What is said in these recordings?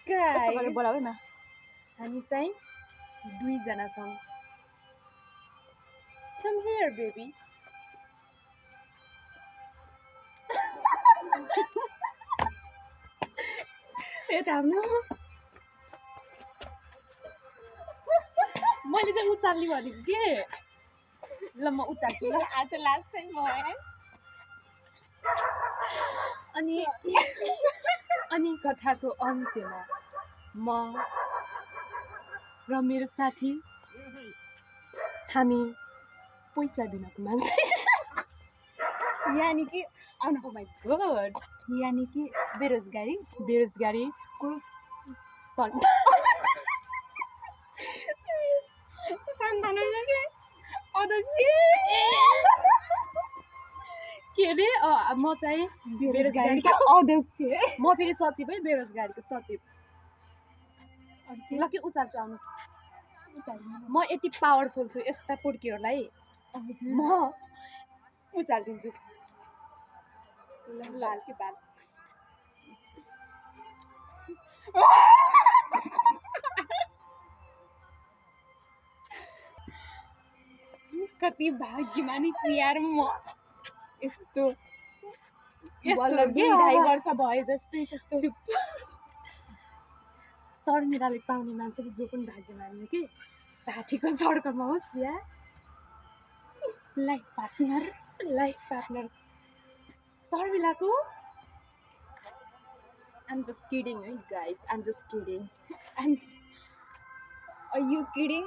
Guys बोलाऊ न हामी चाहिँ दुईजना छौँ Come here baby यता आउनु मैले चाहिँ उचाल्ने भनेको के ल म उचाल्छु ल आज लाग्छ म अनि कथाको अन्त्यमा म र मेरो साथी हामी पैसा बिनाको मान्छे यानी कि ओ माय गॉड यानी कि बेरोजगारीको के अरे म चाहिँ बेरोजगारीको अध्यक्ष म फेरि सचिव है बेरोजगारीको सचिव ल के उचाल्छु आउनु म यति पावरफुल छु यस्ता पुड्कीहरूलाई म उचालिदिन्छु लाल के बाल कति भाग्यमानी छु यार म यस्तो यस्तो 2.5 वर्ष भयो जस्तै शर्मिलाले पाउने मान्छेले जो पनि भाग्यमानी हो कि साथीको सड्कमा होस् या लाइफ पार्टनर शर्मिलाको I'm just kidding guys I'm just kidding Are you kidding?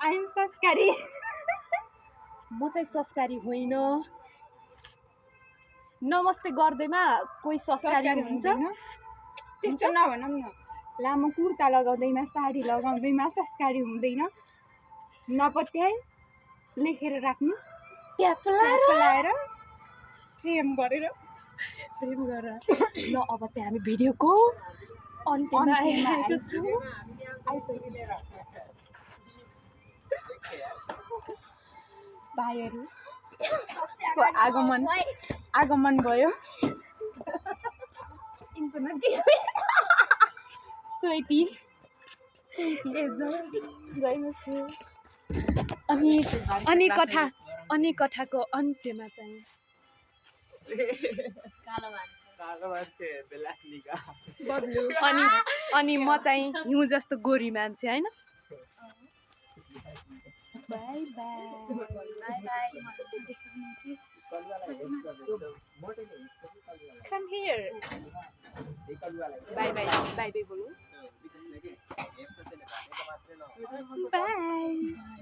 I'm so scary. म चाहिँ संस्कारी होइन नमस्ते गर्दैमा कोही संस्कारी हुन्छ त्यस्तो नभनौँ न लामो कुर्ता लगाउँदैमा साडी लगाउँदैमा संस्कारी हुँदैन नपत्याइ लेखेर राख्नु ट्याप लाएर फ्रेम गरेर ल अब चाहिँ हामी भिडियोको अन्त्यमा आइरहेको छौँ भाइहरू आगमन भयो स्वेती अनि कथाको अन्त्यमा चाहिँ अनि म चाहिँ हिउँ जस्तो गोरी मान्छे होइन by by Come here. Bye bye बोलो. Bye.